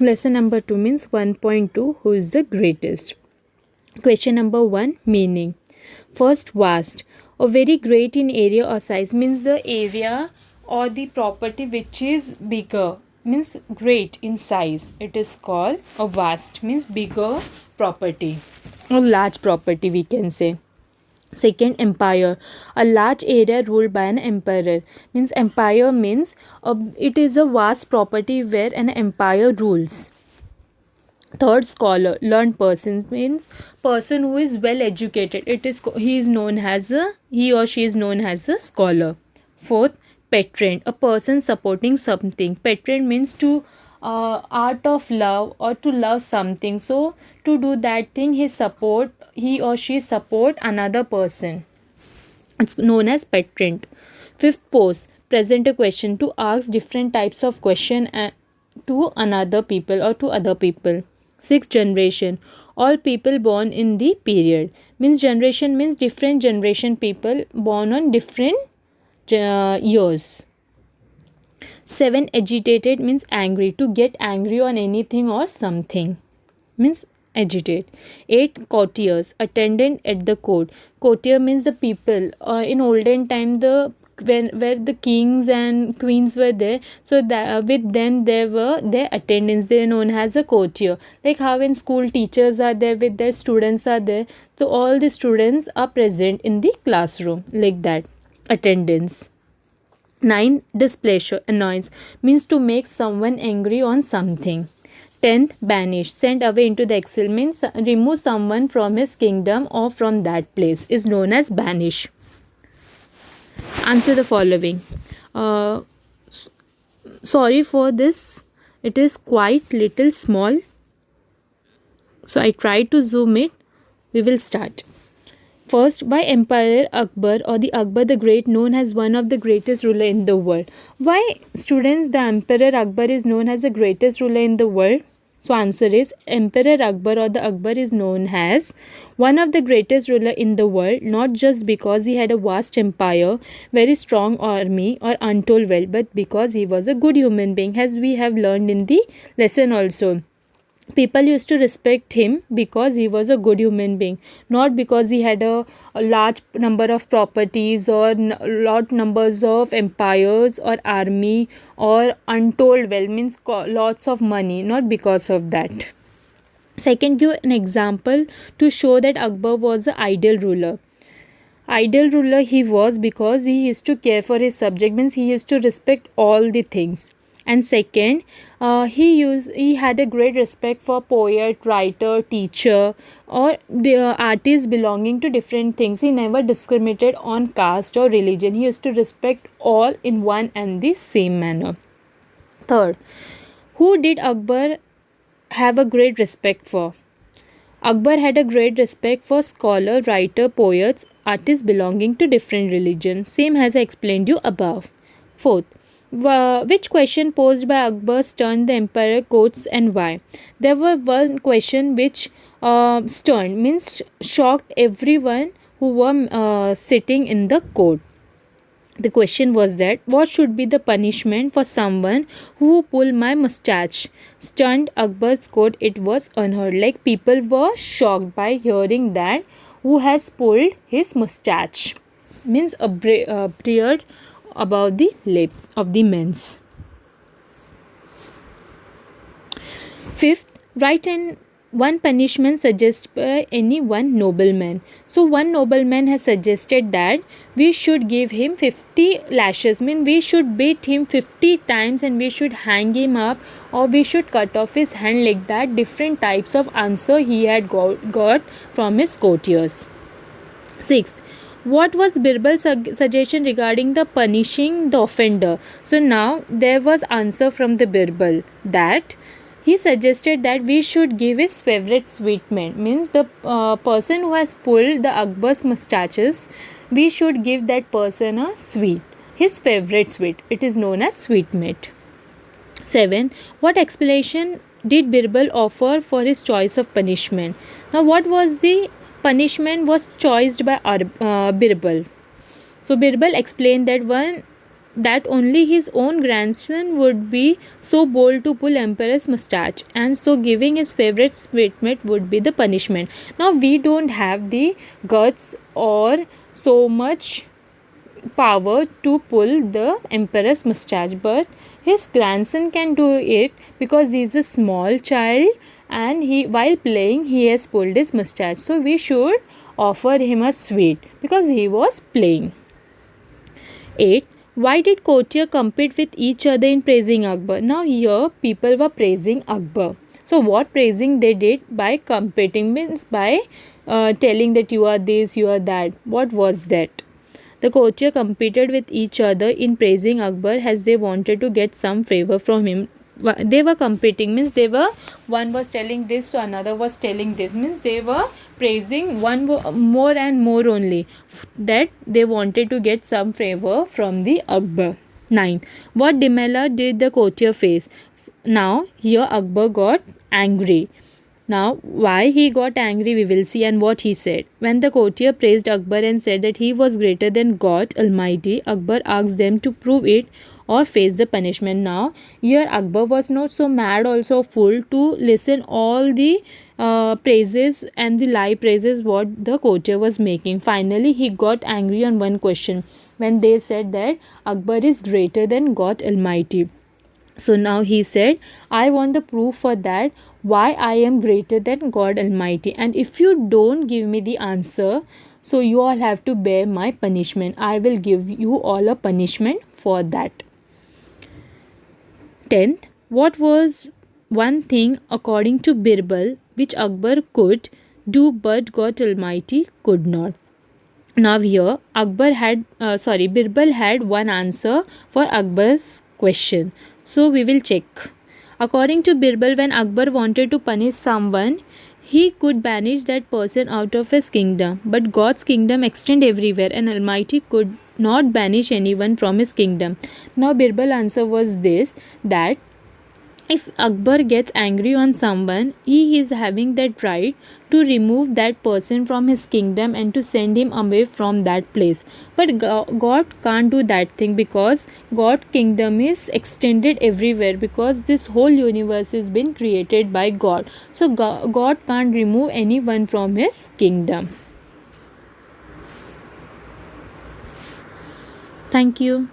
Lesson number 2 means 1.2, who is the greatest. Question number 1, meaning. First, vast or very great in area or size means the area or the property which is bigger, means great in size. It is called a vast, means bigger property or large property, we can say. Second, empire, a large area ruled by an emperor, means empire means it is a vast property where an empire rules. Third, scholar, learned person means person who is well educated. He or she is known as a scholar. Fourth, patron, a person supporting something. Patron means to art of love or to love something. So to do that thing, he or she support another person. It's known as patron. Fifth, pose, present a question, to ask different types of question to another people or to other people. Sixth, generation, all people born in the period, means generation means different generation people born on different years. 7, agitated means angry, to get angry on anything or something, means agitate. 8, courtiers, attendant at the court. Courtier means the people in olden time, the when where the kings and queens were there, so that with them there were their attendants, they are known as a courtier. Like how in school teachers are there with their students are there, so all the students are present in the classroom, like that, attendance. 9, displeasure, annoyance, means to make someone angry on something. 10th, banish, send away into the exile, means remove someone from his kingdom or from that place, is known as banish. Answer the following. Sorry for this, it is quite little small, so I try to zoom it. We will start. First, by Emperor Akbar or the Akbar the Great, known as one of the greatest ruler in the world. Why, students, the Emperor Akbar is known as the greatest ruler in the world? So answer is Emperor Akbar or the Akbar is known as one of the greatest ruler in the world, not just because he had a vast empire, very strong army or untold wealth, but because he was a good human being, as we have learned in the lesson also. People used to respect him because he was a good human being, not because he had a large number of properties or lot numbers of empires or army or untold wealth, means lots of money, not because of that. Second, give an example to show that Akbar was an ideal ruler. Ideal ruler he was because he used to care for his subject, means he used to respect all the things. And second, he had a great respect for poet, writer, teacher, or the artists belonging to different things. He never discriminated on caste or religion. He used to respect all in one and the same manner. Third, who did Akbar have a great respect for? Akbar had a great respect for scholar, writer, poets, artists belonging to different religions, same as I explained you above. Fourth, which question posed by Akbar stunned the emperor courts and why? There was one question which stunned, means shocked everyone who were sitting in the court. The question was that what should be the punishment for someone who pulled my mustache? Stunned Akbar's court, it was unheard. Like people were shocked by hearing that who has pulled his mustache, means a beard above the lip of the men's. Fifth, write an one punishment suggested by any one nobleman. So one nobleman has suggested that we should give him 50 lashes, mean we should beat him 50 times and we should hang him up or we should cut off his hand, like that. Different types of answer he had got from his courtiers. Sixth, what was Birbal's suggestion regarding the punishing the offender? So now there was answer from the Birbal that he suggested that we should give his favorite sweetmeat, means the person who has pulled the Akbar's mustaches, we should give that person a sweet, his favorite sweet. It is known as sweetmeat. 7. What explanation did Birbal offer for his choice of punishment? Now what was the punishment was chosen by Birbal? So Birbal explained that that only his own grandson would be so bold to pull emperor's mustache, and so giving his favorite sweetmeat would be the punishment. Now we don't have the guts or so much power to pull the emperor's mustache, but his grandson can do it because he is a small child, and he, while playing, he has pulled his mustache, so we should offer him a sweet because he was playing. 8. Why did courtier compete with each other in praising Akbar? Now here people were praising Akbar. So what praising they did? By competing, means by telling that you are this, you are that. What was that? The courtier competed with each other in praising Akbar as they wanted to get some favor from him. They were competing, means they were, one was telling this, so another was telling this, means they were praising one more and more only, that they wanted to get some favor from the Akbar. 9. What dilemma did the courtier face? Now here Akbar got angry. Now, why he got angry we will see, and what he said. When the courtier praised Akbar and said that he was greater than God Almighty, Akbar asked them to prove it or face the punishment. Now, here Akbar was not so mad, also fool, to listen all the praises and the lie praises what the courtier was making. Finally, he got angry on one question when they said that Akbar is greater than God Almighty. So now he said, I want the proof for that, why I am greater than God Almighty, and if you don't give me the answer, so you all have to bear my punishment. I will give you all a punishment for that. 10th, what was one thing according to Birbal which Akbar could do but God Almighty could not? Now here Birbal had one answer for Akbar's question. So we will check. According to Birbal, when Akbar wanted to punish someone, he could banish that person out of his kingdom. But God's kingdom extends everywhere, and Almighty could not banish anyone from his kingdom. Now Birbal's answer was this, that if Akbar gets angry on someone, he is having that right to remove that person from his kingdom and to send him away from that place. But God can't do that thing, because God's kingdom is extended everywhere, because this whole universe has been created by God. So God can't remove anyone from his kingdom. Thank you.